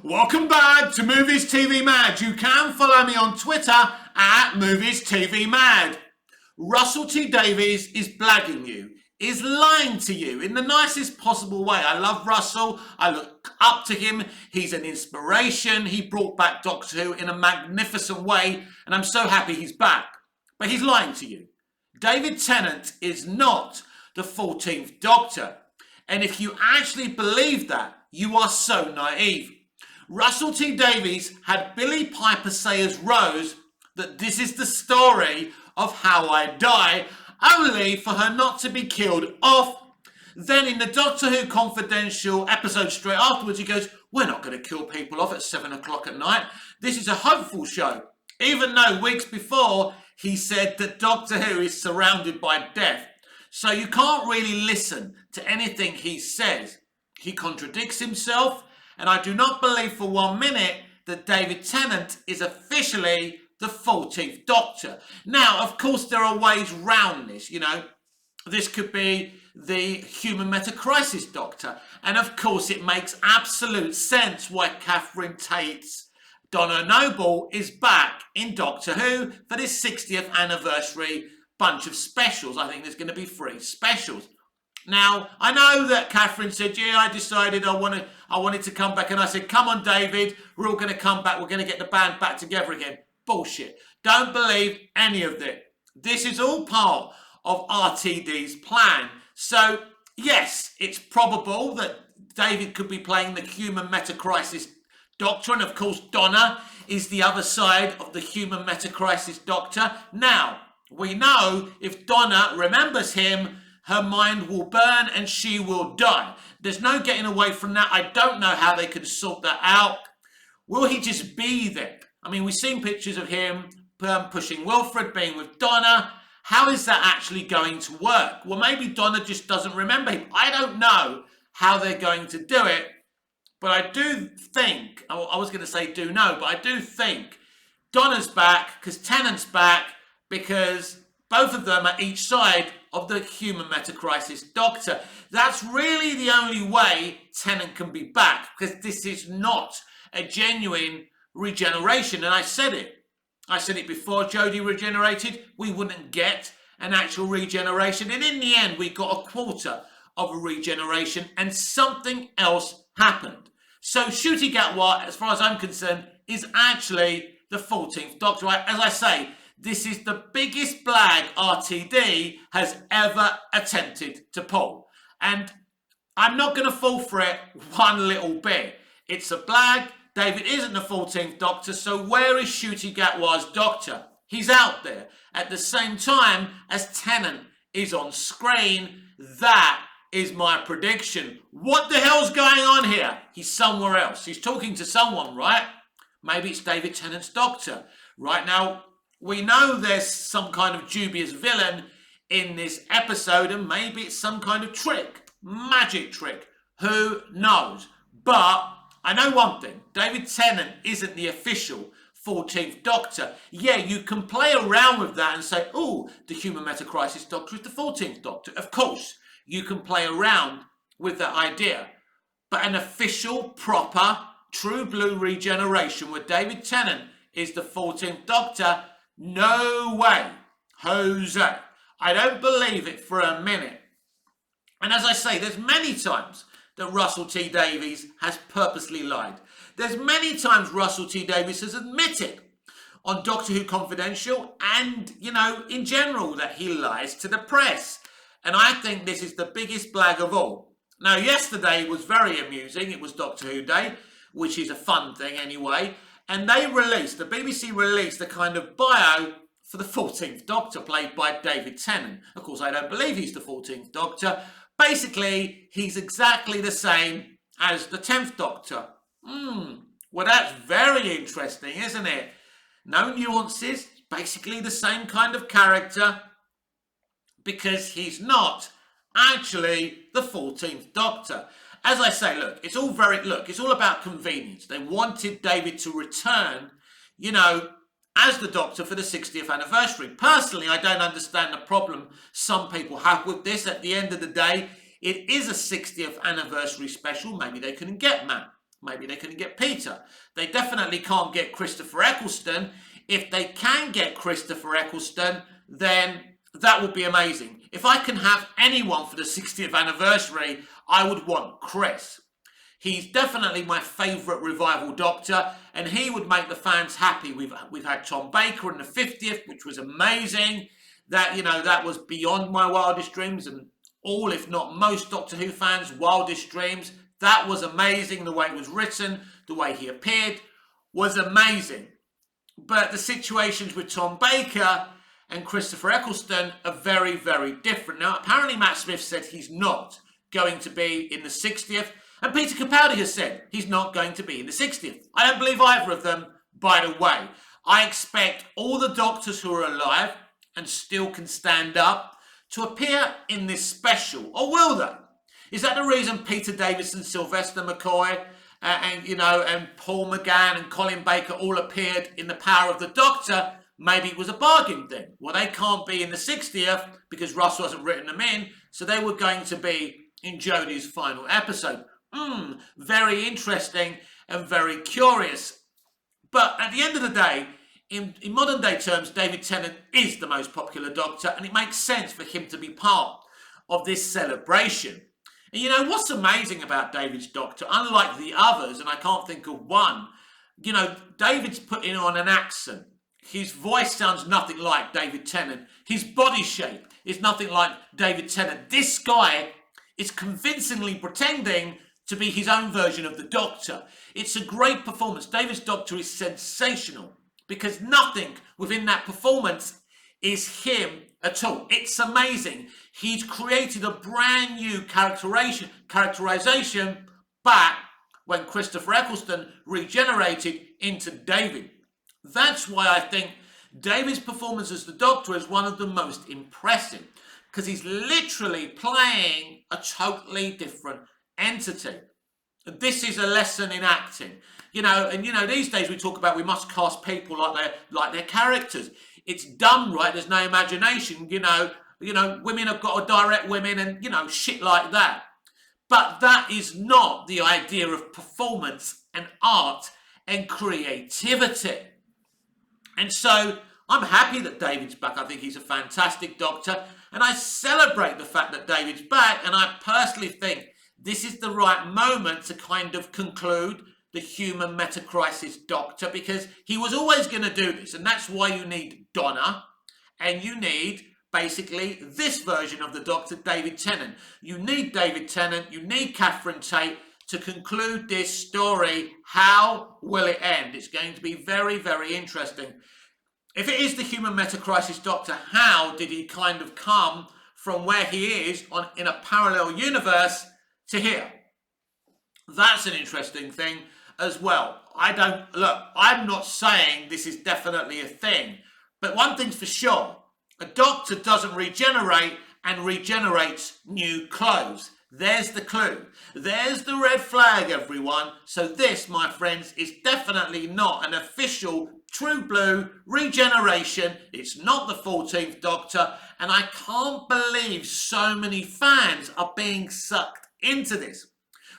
Welcome back to Movies TV Mad. You can follow me on Twitter at Movies TV Mad. Russell T Davies is blagging you, is lying to you in the nicest possible way. I love Russell. I look up to him. He's an inspiration. He brought back Doctor Who in a magnificent way, and I'm so happy he's back. But he's lying to you. David Tennant is not the 14th Doctor. And if you actually believe that, you are so naive. Russell T Davies had Billie Piper say as Rose that this is the story of how I die, only for her not to be killed off. Then in the Doctor Who Confidential episode straight afterwards, he goes, we're not going to kill people off at 7 o'clock at night. This is a hopeful show. Even though weeks before, he said that Doctor Who is surrounded by death. So you can't really listen to anything he says. He contradicts himself. And I do not believe for 1 minute that David Tennant is officially the 14th Doctor. Now, of course, there are ways round this, you know. This could be the human meta-crisis Doctor. And of course, it makes absolute sense why Catherine Tate's Donna Noble is back in Doctor Who for this 60th anniversary bunch of specials. I think there's going to be 3 specials. Now, I know that Catherine said, yeah, I decided I wanted to come back. And I said, come on, David, we're all going to come back. We're going to get the band back together again. Bullshit. Don't believe any of it. This is all part of RTD's plan. So, yes, it's probable that David could be playing the human meta-crisis Doctor. And, of course, Donna is the other side of the human meta-crisis Doctor. Now, we know if Donna remembers him, her mind will burn and she will die. There's no getting away from that. I don't know how they can sort that out. Will he just be there? I mean, we've seen pictures of him pushing Wilfred, being with Donna. How is that actually going to work? Well, maybe Donna just doesn't remember him. I don't know how they're going to do it. But I do think, I was going to say do know, but I do think Donna's back because Tennant's back because both of them are each side of the human meta-crisis Doctor. That's really the only way Tennant can be back, because this is not a genuine regeneration. And I said it before Jodie regenerated, we wouldn't get an actual regeneration. And in the end, we got a quarter of a regeneration and something else happened. So Ncuti Gatwa, as far as I'm concerned, is actually the 14th Doctor. As I say, this is the biggest blag RTD has ever attempted to pull. And I'm not going to fall for it one little bit. It's a blag. David isn't the 14th Doctor, so where is Ncuti Gatwa's Doctor? He's out there. At the same time as Tennant is on screen, that is my prediction. What the hell's going on here? He's somewhere else. He's talking to someone, right? Maybe it's David Tennant's Doctor. Right now, we know there's some kind of dubious villain in this episode, and maybe it's some kind of trick, magic trick. Who knows? But I know one thing. David Tennant isn't the official 14th Doctor. Yeah, you can play around with that and say, oh, the human meta-crisis Doctor is the 14th Doctor. Of course, you can play around with that idea. But an official, proper, true blue regeneration where David Tennant is the 14th Doctor, no way, Jose. I don't believe it for a minute. And as I say, there's many times that Russell T Davies has purposely lied. There's many times Russell T Davies has admitted on Doctor Who Confidential and, you know, in general that he lies to the press. And I think this is the biggest blag of all. Now, yesterday was very amusing. It was Doctor Who Day, which is a fun thing anyway. And the BBC released a kind of bio for the 14th Doctor, played by David Tennant. Of course, I don't believe he's the 14th Doctor. Basically, he's exactly the same as the 10th Doctor. Well, that's very interesting, isn't it? No nuances, basically the same kind of character, because he's not actually the 14th Doctor. As I say, it's all about convenience. They wanted David to return, you know, as the Doctor for the 60th anniversary. Personally, I don't understand the problem some people have with this. At the end of the day, it is a 60th anniversary special. Maybe they couldn't get Matt. Maybe they couldn't get Peter. They definitely can't get Christopher Eccleston. If they can get Christopher Eccleston, then that would be amazing. If I can have anyone for the 60th anniversary, I would want Chris. He's definitely my favourite revival Doctor, and he would make the fans happy. We've had Tom Baker in the 50th, which was amazing. That, you know, that was beyond my wildest dreams, and all, if not most, Doctor Who fans' wildest dreams. That was amazing. The way it was written, the way he appeared was amazing. But the situations with Tom Baker and Christopher Eccleston are very, very different. Now, apparently Matt Smith said he's not going to be in the 60th. And Peter Capaldi has said he's not going to be in the 60th. I don't believe either of them, by the way. I expect all the Doctors who are alive and still can stand up to appear in this special. Or will they? Is that the reason Peter Davison, Sylvester McCoy, and Paul McGann and Colin Baker all appeared in The Power of the Doctor? Maybe it was a bargain thing. Well, they can't be in the 60th because Russell hasn't written them in, so they were going to be in Jodie's final episode. Very interesting and very curious. But at the end of the day, in modern day terms, David Tennant is the most popular Doctor, and it makes sense for him to be part of this celebration. And you know, what's amazing about David's Doctor, unlike the others, and I can't think of one, you know, David's putting on an accent. His voice sounds nothing like David Tennant. His body shape is nothing like David Tennant. This guy is convincingly pretending to be his own version of the Doctor. It's a great performance. David's Doctor is sensational because nothing within that performance is him at all. It's amazing. He's created a brand new characterization back when Christopher Eccleston regenerated into David. That's why I think David's performance as the Doctor is one of the most impressive, because he's literally playing a totally different entity. This is a lesson in acting. These days we talk about we must cast people like their characters. It's dumb, right? There's no imagination. Women have got to direct women and, shit like that. But that is not the idea of performance and art and creativity. And so I'm happy that David's back. I think he's a fantastic Doctor. And I celebrate the fact that David's back. And I personally think this is the right moment to kind of conclude the human meta-crisis Doctor, because he was always going to do this. And that's why you need Donna, and you need basically this version of the Doctor, David Tennant. You need David Tennant, you need Catherine Tate to conclude this story. How will it end? It's going to be very, very interesting. If it is the human meta-crisis Doctor, how did he kind of come from where he is in a parallel universe to here? That's an interesting thing as well. I'm not saying this is definitely a thing, but one thing's for sure, a Doctor doesn't regenerate and regenerates new clothes. There's the clue. There's the red flag, everyone. So this, my friends, is definitely not an official true blue regeneration. It's not the 14th Doctor, and I can't believe so many fans are being sucked into this.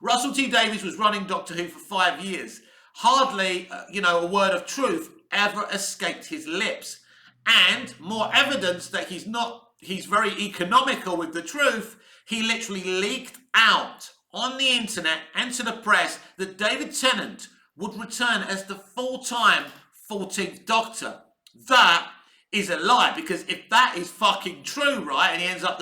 Russell T Davies was running Doctor Who for 5 years. Hardly, a word of truth ever escaped his lips. And more evidence that he's very economical with the truth, he literally leaked out on the internet and to the press that David Tennant would return as the full-time 14th Doctor. That is a lie, because if that is fucking true, right, and he ends up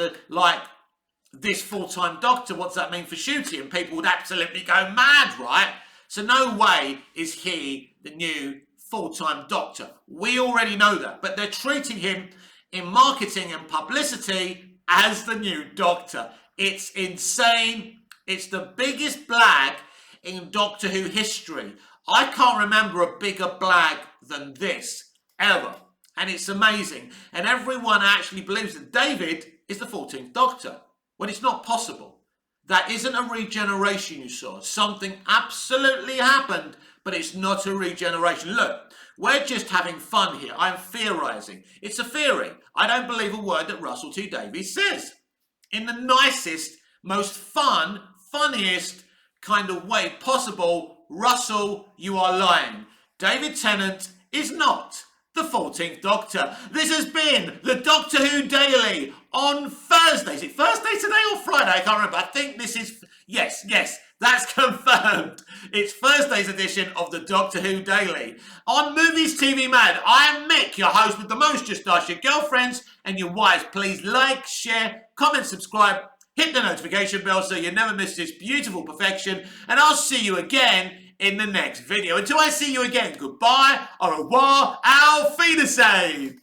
this full-time Doctor, what's that mean for shooting? And people would absolutely go mad, right? So no way is he the new full-time Doctor. We already know that, but they're treating him in marketing and publicity as the new Doctor. It's insane. It's the biggest blag in Doctor Who history. I can't remember a bigger blag than this, ever. And it's amazing. And everyone actually believes that David is the 14th Doctor, when it's not possible. That isn't a regeneration you saw. Something absolutely happened, but it's not a regeneration. Look, we're just having fun here. I'm theorizing. It's a theory. I don't believe a word that Russell T Davies says. In the nicest, most fun, funniest kind of way possible, Russell, you are lying. David Tennant is not the 14th Doctor. This has been the Doctor Who Daily on Thursday. Is it Thursday today or Friday? I can't remember. I think this is... Yes, that's confirmed. It's Thursday's edition of the Doctor Who Daily. On Movies TV Mad, I am Mick, your host with the most. Just ask your girlfriends and your wives. Please like, share, comment, subscribe, hit the notification bell so you never miss this beautiful perfection. And I'll see you again in the next video. Until I see you again, goodbye, au revoir, auf Wiedersehen.